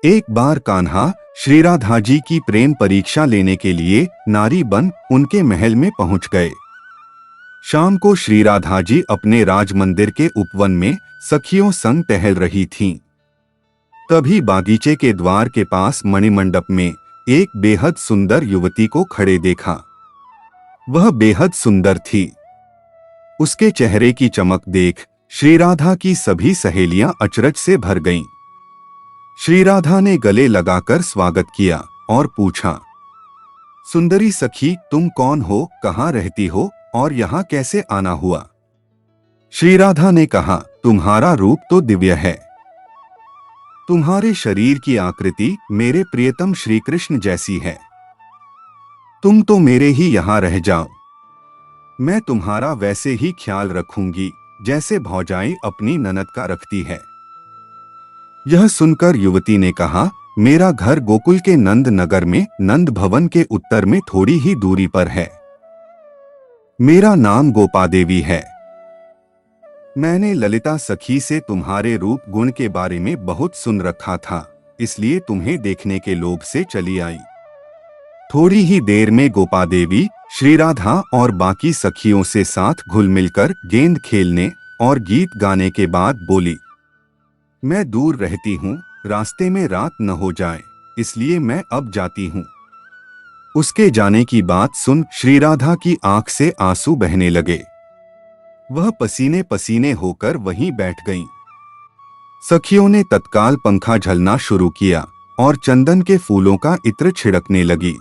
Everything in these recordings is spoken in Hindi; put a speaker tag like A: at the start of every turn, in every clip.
A: एक बार कान्हा श्री राधा जी की प्रेम परीक्षा लेने के लिए नारी बन उनके महल में पहुंच गए। शाम को श्री राधा जी अपने राजमंदिर के उपवन में सखियों संग टहल रही थीं। तभी बागीचे के द्वार के पास मणिमंडप में एक बेहद सुंदर युवती को खड़े देखा। वह बेहद सुंदर थी। उसके चेहरे की चमक देख श्री राधा की सभी सहेलियां अचरज से भर गईं। श्री राधा ने गले लगाकर स्वागत किया और पूछा, सुंदरी सखी, तुम कौन हो, कहाँ रहती हो और यहाँ कैसे आना हुआ? श्री राधा ने कहा, तुम्हारा रूप तो दिव्य है। तुम्हारे शरीर की आकृति मेरे प्रियतम श्री कृष्ण जैसी है। तुम तो मेरे ही यहाँ रह जाओ। मैं तुम्हारा वैसे ही ख्याल रखूंगी जैसे भौजाई अपनी ननद का रखती है। यह सुनकर युवती ने कहा, मेरा घर गोकुल के नंद नगर में नंद भवन के उत्तर में थोड़ी ही दूरी पर है। मेरा नाम गोपादेवी है। मैंने ललिता सखी से तुम्हारे रूप गुण के बारे में बहुत सुन रखा था, इसलिए तुम्हें देखने के लोभ से चली आई। थोड़ी ही देर में गोपादेवी श्री राधा और बाकी सखियों से साथ घुल मिलकर गेंद खेलने और गीत गाने के बाद बोली, मैं दूर रहती हूँ, रास्ते में रात न हो जाए, इसलिए मैं अब जाती हूँ। उसके जाने की बात सुन श्री राधा की आंख से आंसू बहने लगे। वह पसीने पसीने होकर वहीं बैठ गईं। सखियों ने तत्काल पंखा झलना शुरू किया और चंदन के फूलों का इत्र छिड़कने लगी।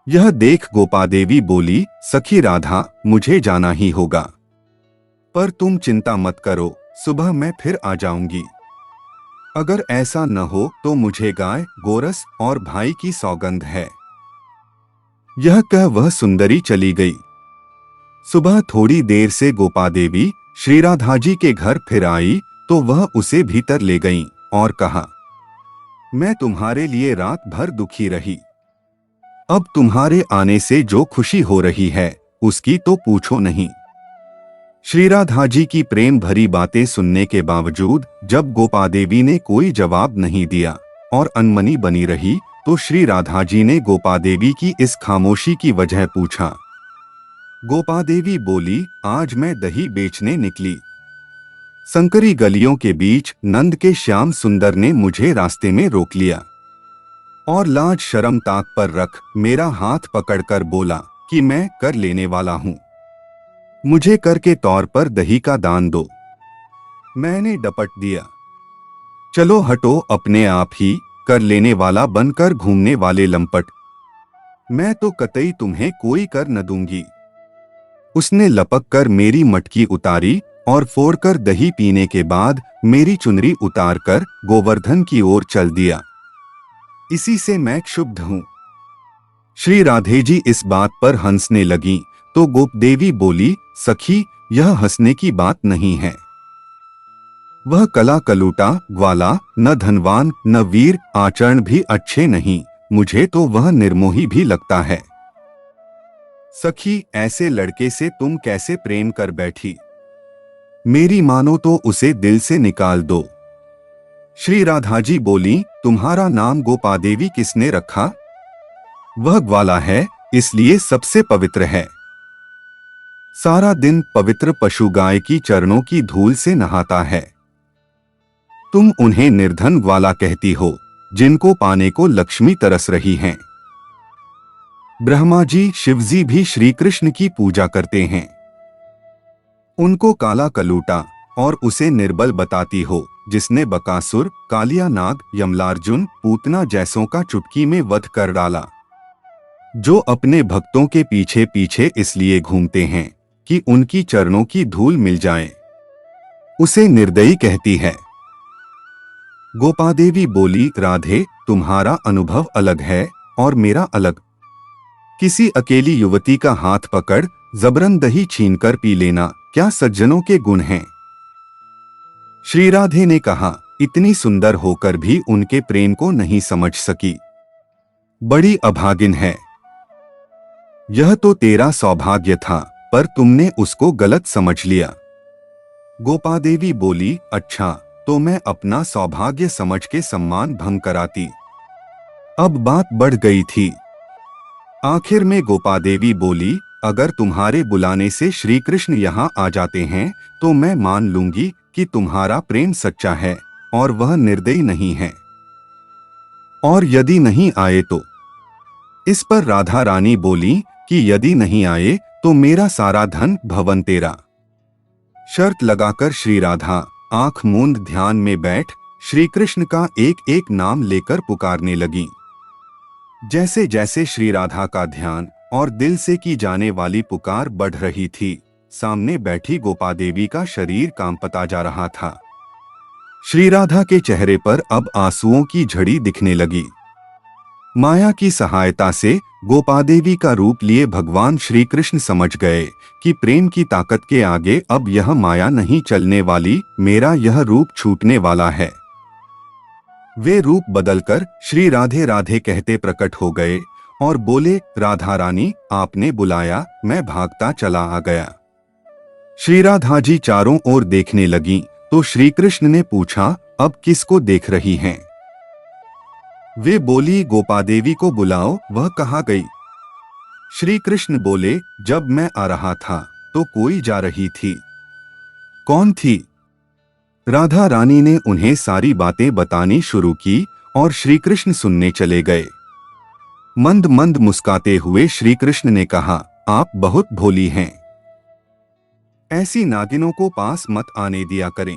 A: यह देख गोपादेवी बोली, सखी राधा, मुझे जाना ही होगा, पर तुम चिंता मत करो, सुबह मैं फिर आ जाऊंगी। अगर ऐसा न हो तो मुझे गाय, गोरस और भाई की सौगंध है। यह कह वह सुंदरी चली गई। सुबह थोड़ी देर से गोपादेवी श्री राधा जी के घर फिर आई तो वह उसे भीतर ले गईं और कहा, मैं तुम्हारे लिए रात भर दुखी रही। अब तुम्हारे आने से जो खुशी हो रही है उसकी तो पूछो नहीं। श्री राधा जी की प्रेम भरी बातें सुनने के बावजूद जब गोपादेवी ने कोई जवाब नहीं दिया और अनमनी बनी रही तो श्री राधा जी ने गोपादेवी की इस खामोशी की वजह पूछा। गोपादेवी बोली, आज मैं दही बेचने निकली। संकरी गलियों के बीच नंद के श्याम सुंदर ने मुझे रास्ते में रोक लिया और लाज शर्म ताक पर रख मेरा हाथ पकड़कर बोला कि मैं कर लेने वाला हूं, मुझे कर के तौर पर दही का दान दो। मैंने डपट दिया, चलो हटो, अपने आप ही कर लेने वाला बनकर घूमने वाले लंपट, मैं तो कतई तुम्हें कोई कर न दूंगी। उसने लपक कर मेरी मटकी उतारी और फोड़कर दही पीने के बाद मेरी चुनरी उतारकर गोवर्धन की ओर चल दिया। इसी से मैं क्षुब्ध हूं। श्री राधे जी इस बात पर हंसने लगी तो गोपदेवी बोली, सखी, यह हंसने की बात नहीं है। वह कला कलूटा, ग्वाला, न धनवान न वीर, आचरण भी अच्छे नहीं, मुझे तो वह निर्मोही भी लगता है। सखी, ऐसे लड़के से तुम कैसे प्रेम कर बैठी? मेरी मानो तो उसे दिल से निकाल दो। श्री राधा जी बोली, तुम्हारा नाम गोपादेवी किसने रखा? वह ग्वाला है, इसलिए सबसे पवित्र है। सारा दिन पवित्र पशु गाय की चरणों की धूल से नहाता है। तुम उन्हें निर्धन ग्वाला कहती हो, जिनको पाने को लक्ष्मी तरस रही हैं। ब्रह्मा जी, शिवजी भी श्री कृष्ण की पूजा करते हैं। उनको काला कलूटा और उसे निर्बल बताती हो, जिसने बकासुर, कालिया नाग, यमलार्जुन, पूतना जैसों का चुटकी में वध कर डाला, जो अपने भक्तों के पीछे पीछे इसलिए घूमते हैं कि उनकी चरणों की धूल मिल जाए, उसे निर्दयी कहती है। गोपादेवी बोली, राधे, तुम्हारा अनुभव अलग है और मेरा अलग। किसी अकेली युवती का हाथ पकड़ जबरन दही छीनकर पी लेना क्या सज्जनों के गुण हैं? श्री राधे ने कहा, इतनी सुंदर होकर भी उनके प्रेम को नहीं समझ सकी, बड़ी अभागिन है। यह तो तेरा सौभाग्य था, पर तुमने उसको गलत समझ लिया। गोपादेवी बोली, अच्छा, तो मैं अपना सौभाग्य समझ के सम्मान भंग कराती। अब बात बढ़ गई थी। आखिर में गोपादेवी बोली, अगर तुम्हारे बुलाने से श्री कृष्ण यहाँ आ जाते हैं तो मैं मान लूंगी कि तुम्हारा प्रेम सच्चा है और वह निर्दयी नहीं है, और यदि नहीं आए तो। इस पर राधा रानी बोली कि यदि नहीं आए तो मेरा सारा धन भवन तेरा। शर्त लगाकर श्री राधा आंख मूंद ध्यान में बैठ श्री कृष्ण का एक एक नाम लेकर पुकारने लगी। जैसे जैसे श्री राधा का ध्यान और दिल से की जाने वाली पुकार बढ़ रही थी, सामने बैठी गोपादेवी का शरीर कांपता जा रहा था। श्री राधा के चेहरे पर अब आंसुओं की झड़ी दिखने लगी। माया की सहायता से गोपादेवी का रूप लिए भगवान श्री कृष्ण समझ गए कि प्रेम की ताकत के आगे अब यह माया नहीं चलने वाली, मेरा यह रूप छूटने वाला है। वे रूप बदलकर श्री राधे राधे कहते प्रकट हो गए और बोले, राधा रानी आपने बुलाया, मैं भागता चला आ गया। श्री राधा जी चारों ओर देखने लगी तो श्री कृष्ण ने पूछा, अब किसको देख रही हैं? वे बोली, गोपादेवी को बुलाओ, वह कहाँ गई? श्री कृष्ण बोले, जब मैं आ रहा था तो कोई जा रही थी। कौन थी? राधा रानी ने उन्हें सारी बातें बतानी शुरू की और श्री कृष्ण सुनने चले गए। मंद मंद मुस्काते हुए श्री कृष्ण ने कहा, आप बहुत भोली हैं, ऐसी नागिनों को पास मत आने दिया करें।